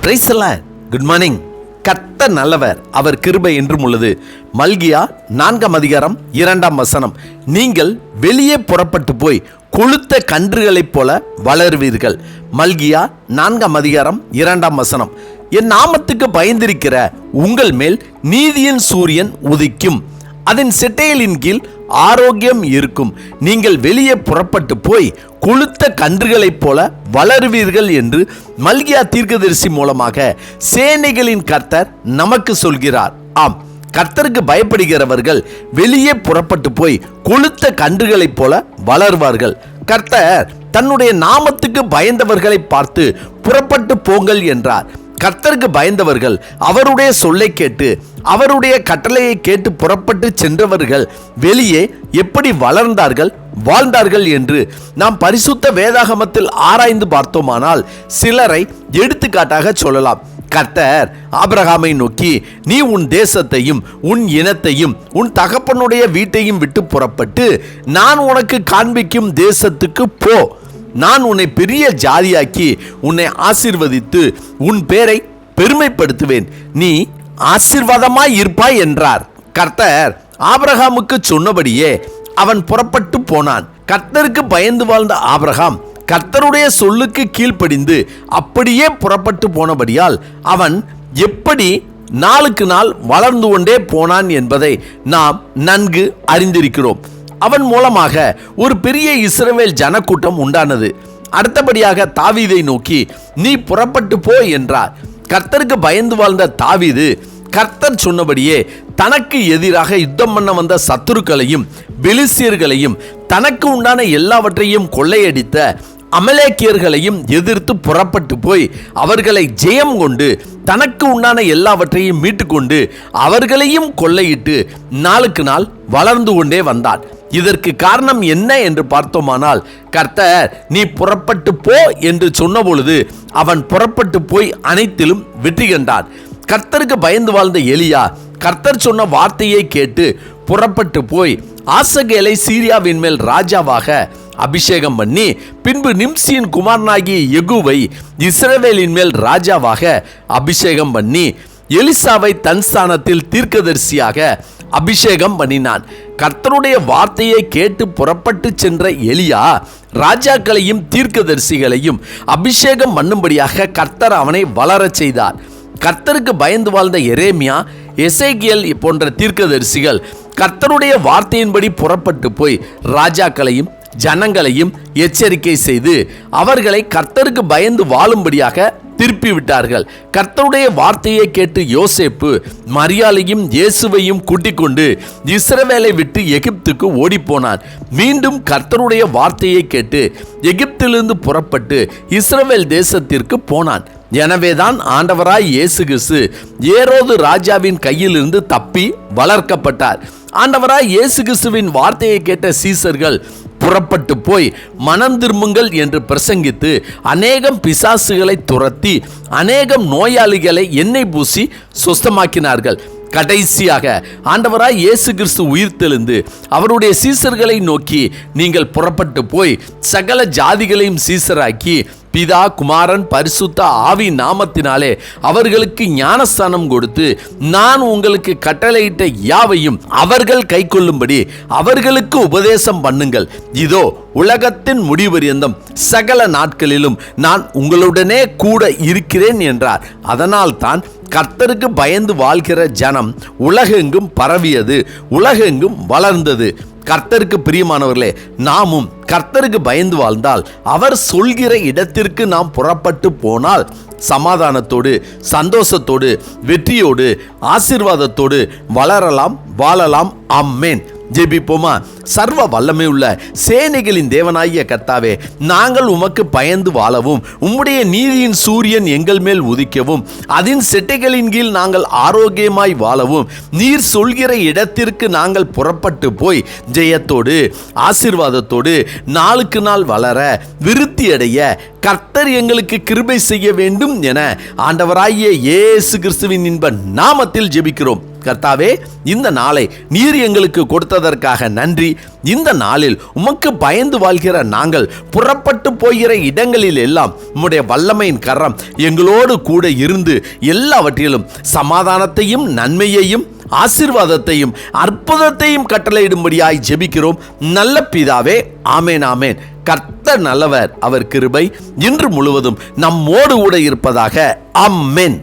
Praise the Lord. Good morning. கர்த்தர் நல்லவர், அவர் கிருபை என்றும் உள்ளது. மல்கியா 4:2 நீங்கள் வெளியே புறப்பட்டு போய் கொழுத்த கன்றுகளைப் போல வளருவீர்கள். மல்கியா 4:2 என் நாமத்துக்கு பயந்திருக்கிற உங்கள் மேல் நீதியின் சூரியன் உதிக்கும், அதன் செட்டைகளின் கீழ் ஆரோக்கியம் இருக்கும். நீங்கள் வெளியே புறப்பட்டு போய் கொழுத்த கன்றுகளைப் போல வளருவீர்கள் என்று மல்கியா தீர்க்கதரிசி மூலமாக சேனைகளின் கர்த்தர் நமக்கு சொல்கிறார். ஆம், கர்த்தருக்கு பயப்படுகிறவர்கள் வெளியே புறப்பட்டு போய் கொழுத்த கன்றுகளைப் போல வளருவார்கள். கர்த்தர் தன்னுடைய நாமத்துக்கு பயந்தவர்களை பார்த்து புறப்பட்டு போங்கள் என்றார். கர்த்தருக்கு பயந்தவர்கள் அவருடைய சொல்லை கேட்டு அவருடைய கட்டளையை கேட்டு புறப்பட்டு சென்றவர்கள் வெளியே எப்படி வளர்ந்தார்கள், வாழ்ந்தார்கள் என்று நாம் பரிசுத்த வேதாகமத்தில் ஆராய்ந்து பார்த்தோமானால் சிலரை எடுத்துக்காட்டாக சொல்லலாம். கர்த்தர் ஆபிரகாமை நோக்கி, நீ உன் தேசத்தையும் உன் இனத்தையும் உன் தகப்பனுடைய வீட்டையும் விட்டு புறப்பட்டு நான் உனக்கு காண்பிக்கும் தேசத்துக்கு போ, நான் உன்னை பெரிய ஜாதியாக்கி உன்னை ஆசீர்வதித்து உன் பேரை பெருமைப்படுத்துவேன், நீ ஆசீர்வாதமாய் இருப்பாய் என்றார். கர்த்தர் ஆபிரகாமுக்கு சொன்னபடியே அவன் புறப்பட்டு போனான். கர்த்தருக்கு பயந்து வாழ்ந்த ஆபிரகாம் கர்த்தருடைய சொல்லுக்கு கீழ்ப்படிந்து அப்படியே புறப்பட்டு போனபடியால் அவன் எப்படி நாளுக்கு நாள் வளர்ந்து கொண்டே போனான் என்பதை நாம் நன்கு அறிந்திருக்கிறோம். அவன் மூலமாக ஒரு பெரிய இஸ்ரவேல் ஜனக்கூட்டம் உண்டானது. அடுத்தபடியாக தாவீதை நோக்கி, நீ புறப்பட்டு போ என்றார். கர்த்தருக்கு பயந்து வாழ்ந்த தாவீது கர்த்தர் சொன்னபடியே தனக்கு எதிராக யுத்தம் பண்ண வந்த சத்துருக்களையும் பெலிஸ்தியர்களையும் தனக்கு உண்டான எல்லாவற்றையும் கொள்ளையடித்த அமலேக்கியர்களையும் எதிர்த்து புறப்பட்டு போய் அவர்களை ஜெயம் கொண்டு தனக்கு உண்டான எல்லாவற்றையும் மீட்டுக்கொண்டு அவர்களையும் கொள்ளையிட்டு நாளுக்கு நாள் வளர்ந்து கொண்டே வந்தான். இதற்கு காரணம் என்ன என்று பார்த்தோமானால், கர்த்தர் நீ புறப்பட்டு போ என்று சொன்ன பொழுது அவன் புறப்பட்டு போய் அனைத்திலும் வெற்றி கண்டான். கர்த்தருக்கு பயந்து வாழ்ந்த எலியா கர்த்தர் சொன்ன வார்த்தையை கேட்டு புறப்பட்டு போய் ஆசகேலை சீரியாவின் மேல் ராஜாவாக அபிஷேகம் பண்ணி பின்பு நிம்சியின் குமாரனாகிய யெகூவை இஸ்ரவேலின் மேல் ராஜாவாக அபிஷேகம் பண்ணி எலிசாவை தன் ஸ்தானத்தில் தீர்க்கதரிசியாக அபிஷேகம் பண்ணினான். கர்த்தருடைய வார்த்தையை கேட்டு புறப்பட்டு சென்ற எலியா ராஜாக்களையும் தீர்க்கதரிசிகளையும் அபிஷேகம் பண்ணும்படியாக கர்த்தர் அவனை வளரச் செய்தார். கர்த்தருக்கு பயந்து வாழ்ந்த எரேமியா, எசேக்கியேல் போன்ற தீர்க்கதரிசிகள் கர்த்தருடைய வார்த்தையின்படி புறப்பட்டு போய் ராஜாக்களையும் ஜனங்களையும் எச்சரிக்கை செய்து அவர்களை கர்த்தருக்கு பயந்து வாழும்படியாக திருப்பி விட்டார்கள். கர்த்தருடைய வார்த்தையை கேட்டு யோசேப்பு மரியாளையும் இயேசுவையும் கூட்டிக் கொண்டு இஸ்ரவேலை விட்டு எகிப்துக்கு ஓடிப்போனான். மீண்டும் கர்த்தருடைய வார்த்தையை கேட்டு எகிப்திலிருந்து புறப்பட்டு இஸ்ரவேல் தேசத்திற்கு போனான். எனவேதான் ஆண்டவராய் இயேசு கிறிஸ்து ஏரோது ராஜாவின் கையிலிருந்து தப்பி வளர்க்கப்பட்டார். ஆண்டவராய் இயேசு கிறிஸ்துவின் வார்த்தையை கேட்ட சீசர்கள் புறப்பட்டு போய் மனம் திரும்புங்கள் என்று பிரசங்கித்து அநேகம் பிசாசுகளை துரத்தி அநேகம் நோயாளிகளை எண்ணெய் பூசி சுஸ்தமாக்கினார்கள். கடைசியாக ஆண்டவராய் இயேசு கிறிஸ்து உயிர்த்தெழுந்து அவருடைய சீசர்களை நோக்கி, நீங்கள் புறப்பட்டு போய் சகல ஜாதிகளையும் சீசராக்கி பிதா குமாரன் பரிசுத்த ஆவி நாமத்தினாலே அவர்களுக்கு ஞானஸ்தானம் கொடுத்து நான் உங்களுக்கு கட்டளையிட்ட யாவையும் அவர்கள் கைக்கொள்ளும்படி அவர்களுக்கு உபதேசம் பண்ணுங்கள். இதோ உலகத்தின் முடிவரியந்தம் சகல நாட்களிலும் நான் உங்களுடனே கூட இருக்கிறேன் என்றார். அதனால் தான் கர்த்தருக்கு பயந்து வாழ்கிற ஜனம் உலகெங்கும் பரவியது, உலகெங்கும் வளர்ந்தது. கர்த்தருக்கு பிரியமானவர்களே, நாமும் கர்த்தருக்கு பயந்து வாழ்ந்தால் அவர் சொல்கிற இடத்திற்கு நாம் புறப்பட்டு போனால் சமாதானத்தோடு சந்தோஷத்தோடு வெற்றியோடு ஆசீர்வாதத்தோடு வளரலாம், வாழலாம். ஆமென். ஜெபிப்போமா. சர்வ வல்லமை உள்ள சேனைகளின் தேவனாகிய கர்த்தாவே, நாங்கள் உமக்கு பயந்து வாழவும் உம்முடைய நீதியின் சூரியன் எங்கள் மேல் உதிக்கவும் அதன் செட்டைகளின் கீழ் நாங்கள் ஆரோக்கியமாய் வாழவும் நீர் சொல்கிற இடத்திற்கு நாங்கள் புறப்பட்டு போய் ஜெயத்தோடு ஆசீர்வாதத்தோடு நாளுக்கு நாள் வளர விருத்தி அடைய கர்த்தர் எங்களுக்கு கிருபை செய்ய வேண்டும் என ஆண்டவராகிய இயேசு கிறிஸ்துவின் இன்ப நாமத்தில் ஜெபிக்கிறோம். கர்த்தாவே, இந்த நாளை நீர் எங்களுக்கு கொடுத்ததற்காக நன்றி. இந்த நாளில் உமக்கு பயந்து வாழ்கிற நாங்கள் புறப்பட்டு போகிற இடங்களில் எல்லாம் உம்முடைய வல்லமையின் கரம் எங்களோடு கூட இருந்து எல்லாவற்றிலும் சமாதானத்தையும் நன்மையையும் ஆசீர்வாதத்தையும் அற்புதத்தையும் கட்டளையிடும்படியாய் ஜெபிக்கிறோம் நல்ல பிதாவே. ஆமேன், ஆமேன். கர்த்தர் நல்லவர், அவர் கிருபை இன்று முழுவதும் நம்மோடு கூட இருப்பதாக. ஆமென்.